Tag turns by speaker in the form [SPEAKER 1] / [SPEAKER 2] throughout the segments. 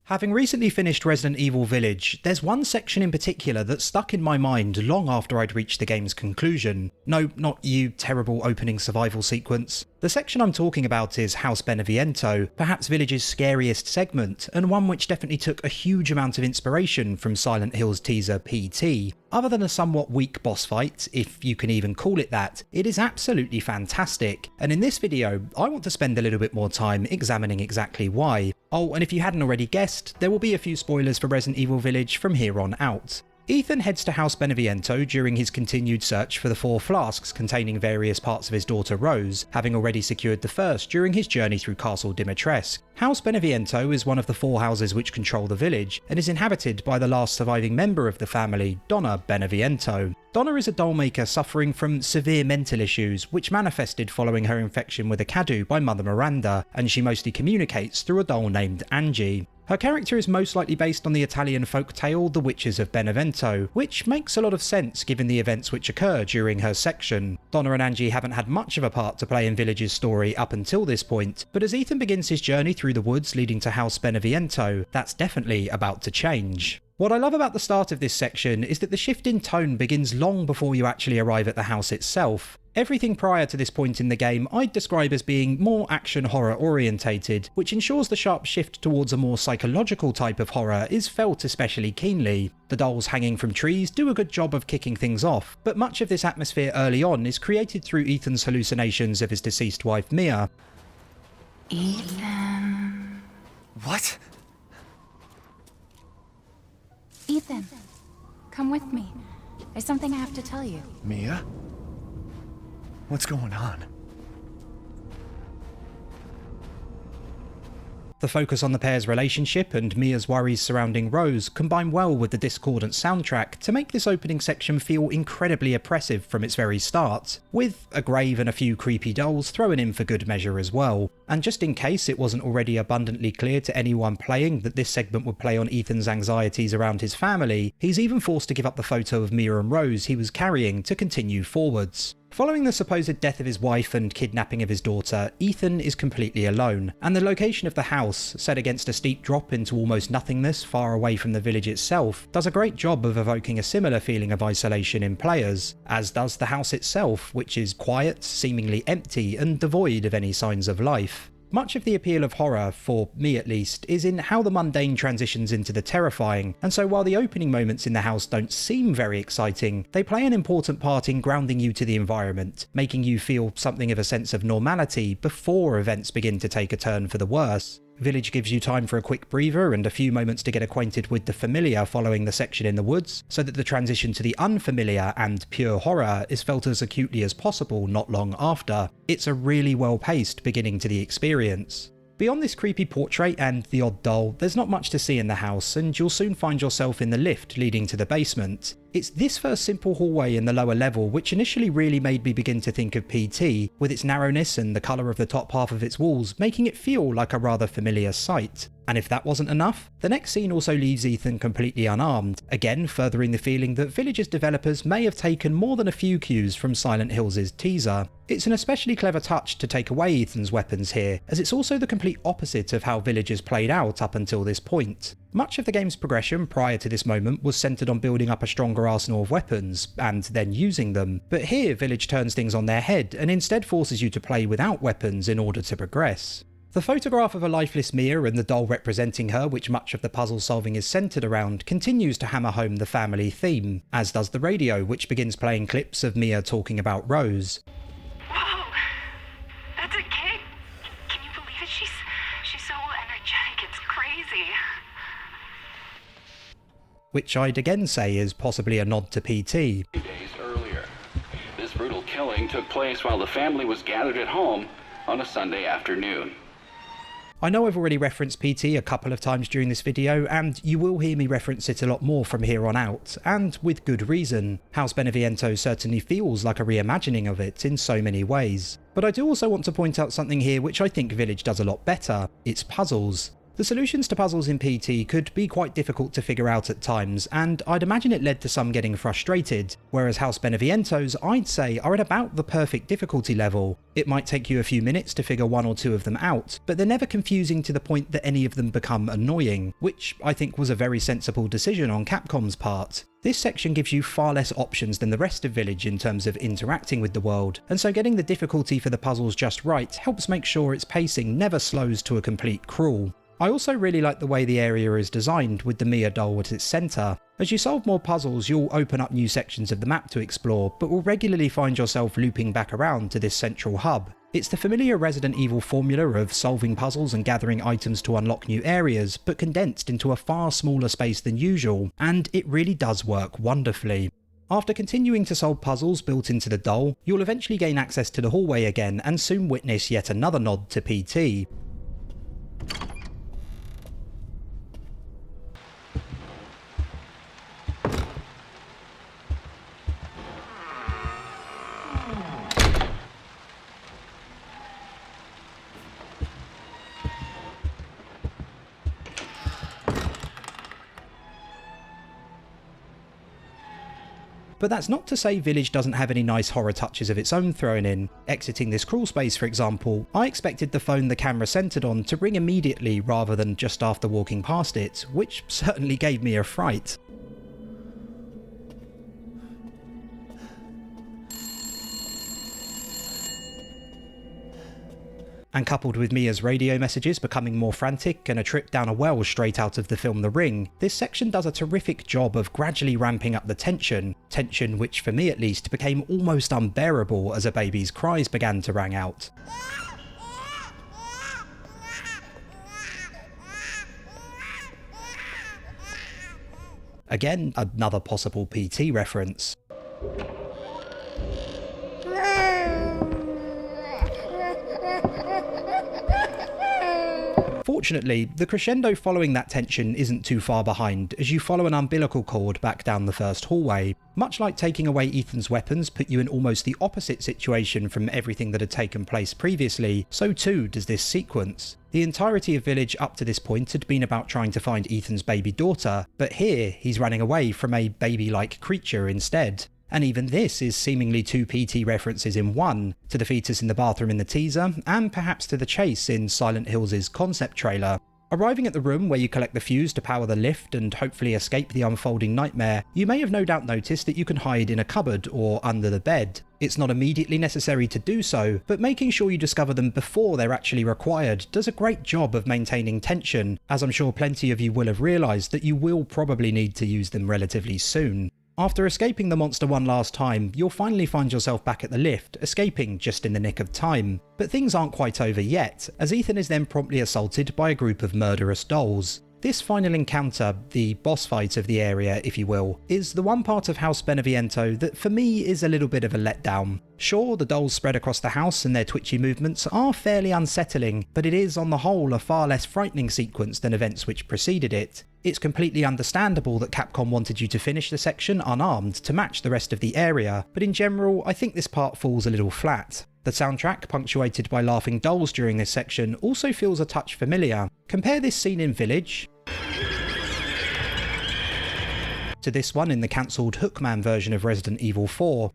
[SPEAKER 1] Having recently finished Resident Evil Village, there's one section in particular that stuck in my mind long after I'd reached the game's conclusion. No, not you, terrible opening survival sequence. The section I'm talking about is House Beneviento, perhaps Village's scariest segment, and one which definitely took a huge amount of inspiration from Silent Hill's teaser PT. Other than a somewhat weak boss fight, if you can even call it that, it is absolutely fantastic, and in this video I want to spend a little bit more time examining exactly why. Oh, and if you hadn't already guessed, there will be a few spoilers for Resident Evil Village from here on out. Ethan heads to House Beneviento during his continued search for the 4 flasks containing various parts of his daughter Rose, having already secured the first during his journey through Castle Dimitrescu. House Beneviento is one of the 4 houses which control the village, and is inhabited by the last surviving member of the family, Donna Beneviento. Donna is a dollmaker suffering from severe mental issues, which manifested following her infection with a Cadu by Mother Miranda, and she mostly communicates through a doll named Angie. Her character is most likely based on the Italian folk tale The Witches of Benevento, which makes a lot of sense given the events which occur during her section. Donna and Angie haven't had much of a part to play in Village's story up until this point, but as Ethan begins his journey through the woods leading to House Beneviento, that's definitely about to change. What I love about the start of this section is that the shift in tone begins long before you actually arrive at the house itself. Everything prior to this point in the game I'd describe as being more action horror orientated, which ensures the sharp shift towards a more psychological type of horror is felt especially keenly. The dolls hanging from trees do a good job of kicking things off, but much of this atmosphere early on is created through Ethan's hallucinations of his deceased wife Mia.
[SPEAKER 2] Ethan...
[SPEAKER 3] What?
[SPEAKER 2] Ethan, come with me. There's something I have to tell you.
[SPEAKER 3] Mia? What's going on?
[SPEAKER 1] The focus on the pair's relationship and Mia's worries surrounding Rose combine well with the discordant soundtrack to make this opening section feel incredibly oppressive from its very start, with a grave and a few creepy dolls thrown in for good measure as well. And just in case it wasn't already abundantly clear to anyone playing that this segment would play on Ethan's anxieties around his family, he's even forced to give up the photo of Mia and Rose he was carrying to continue forwards. Following the supposed death of his wife and kidnapping of his daughter, Ethan is completely alone, and the location of the house, set against a steep drop into almost nothingness far away from the village itself, does a great job of evoking a similar feeling of isolation in players, as does the house itself, which is quiet, seemingly empty, and devoid of any signs of life. Much of the appeal of horror, for me at least, is in how the mundane transitions into the terrifying, and so while the opening moments in the house don't seem very exciting, they play an important part in grounding you to the environment, making you feel something of a sense of normality before events begin to take a turn for the worse. Village gives you time for a quick breather and a few moments to get acquainted with the familiar following the section in the woods, so that the transition to the unfamiliar and pure horror is felt as acutely as possible not long after. It's a really well-paced beginning to the experience. Beyond this creepy portrait and the odd doll, there's not much to see in the house, and you'll soon find yourself in the lift leading to the basement. It's this first simple hallway in the lower level which initially really made me begin to think of PT, with its narrowness and the colour of the top half of its walls making it feel like a rather familiar sight. And if that wasn't enough, the next scene also leaves Ethan completely unarmed, again furthering the feeling that Village's developers may have taken more than a few cues from Silent Hill's teaser. It's an especially clever touch to take away Ethan's weapons here, as it's also the complete opposite of how Village has played out up until this point. Much of the game's progression prior to this moment was centred on building up a stronger arsenal of weapons, and then using them, but here Village turns things on their head and instead forces you to play without weapons in order to progress. The photograph of a lifeless Mia and the doll representing her, which much of the puzzle solving is centred around, continues to hammer home the family theme, as does the radio, which begins playing clips of Mia talking about Rose.
[SPEAKER 4] Whoa! That's a kid! Can you believe it? She's so energetic, it's crazy.
[SPEAKER 1] Which I'd again say is possibly a nod to PT.
[SPEAKER 5] Days earlier, this brutal killing took place while the family was gathered at home on a Sunday afternoon.
[SPEAKER 1] I know I've already referenced PT a couple of times during this video, and you will hear me reference it a lot more from here on out, and with good reason. House Beneviento certainly feels like a reimagining of it in so many ways. But I do also want to point out something here which I think Village does a lot better: its puzzles. The solutions to puzzles in PT could be quite difficult to figure out at times, and I'd imagine it led to some getting frustrated, whereas House Beneviento's I'd say are at about the perfect difficulty level. It might take you a few minutes to figure one or two of them out, but they're never confusing to the point that any of them become annoying, which I think was a very sensible decision on Capcom's part. This section gives you far less options than the rest of Village in terms of interacting with the world, and so getting the difficulty for the puzzles just right helps make sure its pacing never slows to a complete crawl. I also really like the way the area is designed with the Mia doll at its centre. As you solve more puzzles, you'll open up new sections of the map to explore, but will regularly find yourself looping back around to this central hub. It's the familiar Resident Evil formula of solving puzzles and gathering items to unlock new areas, but condensed into a far smaller space than usual, and it really does work wonderfully. After continuing to solve puzzles built into the doll, you'll eventually gain access to the hallway again and soon witness yet another nod to PT. But that's not to say Village doesn't have any nice horror touches of its own thrown in. Exiting this crawl space, for example, I expected the phone the camera centred on to ring immediately rather than just after walking past it, which certainly gave me a fright. And coupled with Mia's radio messages becoming more frantic and a trip down a well straight out of the film The Ring, this section does a terrific job of gradually ramping up the tension which for me at least became almost unbearable as a baby's cries began to ring out. Again, another possible PT reference. Fortunately, the crescendo following that tension isn't too far behind as you follow an umbilical cord back down the first hallway. Much like taking away Ethan's weapons put you in almost the opposite situation from everything that had taken place previously, so too does this sequence. The entirety of Village up to this point had been about trying to find Ethan's baby daughter, but here he's running away from a baby-like creature instead. And even this is seemingly two PT references in one, to the fetus in the bathroom in the teaser, and perhaps to the chase in Silent Hill's concept trailer. Arriving at the room where you collect the fuse to power the lift and hopefully escape the unfolding nightmare, you may have no doubt noticed that you can hide in a cupboard or under the bed. It's not immediately necessary to do so, but making sure you discover them before they're actually required does a great job of maintaining tension, as I'm sure plenty of you will have realised that you will probably need to use them relatively soon. After escaping the monster one last time, you'll finally find yourself back at the lift, escaping just in the nick of time. But things aren't quite over yet, as Ethan is then promptly assaulted by a group of murderous dolls. This final encounter, the boss fight of the area if you will, is the one part of House Beneviento that for me is a little bit of a letdown. Sure, the dolls spread across the house and their twitchy movements are fairly unsettling, but it is on the whole a far less frightening sequence than events which preceded it. It's completely understandable that Capcom wanted you to finish the section unarmed to match the rest of the area, but in general I think this part falls a little flat. The soundtrack, punctuated by laughing dolls during this section, also feels a touch familiar. Compare this scene in Village to this one in the cancelled Hookman version of Resident Evil 4.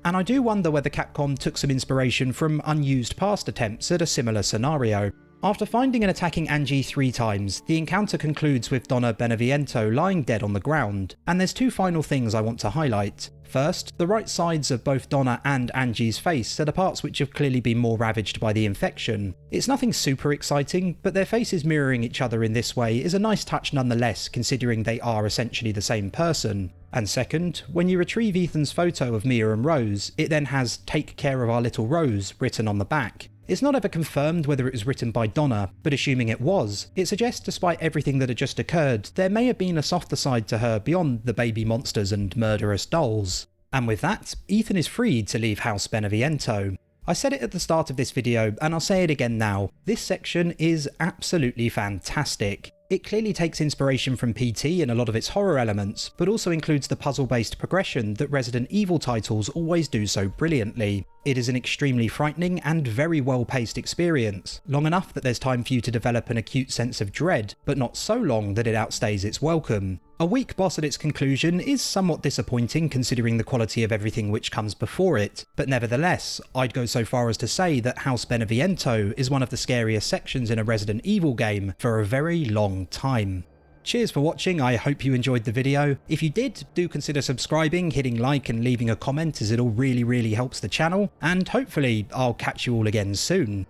[SPEAKER 1] And I do wonder whether Capcom took some inspiration from unused past attempts at a similar scenario. After finding and attacking Angie 3 times, the encounter concludes with Donna Beneviento lying dead on the ground, and there's two final things I want to highlight. First, the right sides of both Donna and Angie's face are the parts which have clearly been more ravaged by the infection. It's nothing super exciting, but their faces mirroring each other in this way is a nice touch nonetheless, considering they are essentially the same person. And second, when you retrieve Ethan's photo of Mia and Rose, it then has "Take care of our little Rose" written on the back. It's not ever confirmed whether it was written by Donna, but assuming it was, it suggests despite everything that had just occurred, there may have been a softer side to her beyond the baby monsters and murderous dolls. And with that, Ethan is freed to leave House Beneviento. I said it at the start of this video, and I'll say it again now, this section is absolutely fantastic. It clearly takes inspiration from PT in a lot of its horror elements, but also includes the puzzle-based progression that Resident Evil titles always do so brilliantly. It is an extremely frightening and very well-paced experience, long enough that there's time for you to develop an acute sense of dread, but not so long that it outstays its welcome. A weak boss at its conclusion is somewhat disappointing considering the quality of everything which comes before it, but nevertheless, I'd go so far as to say that House Beneviento is one of the scariest sections in a Resident Evil game for a very long time. Cheers for watching, I hope you enjoyed the video. If you did, do consider subscribing, hitting like and leaving a comment as it all really helps the channel, and hopefully I'll catch you all again soon.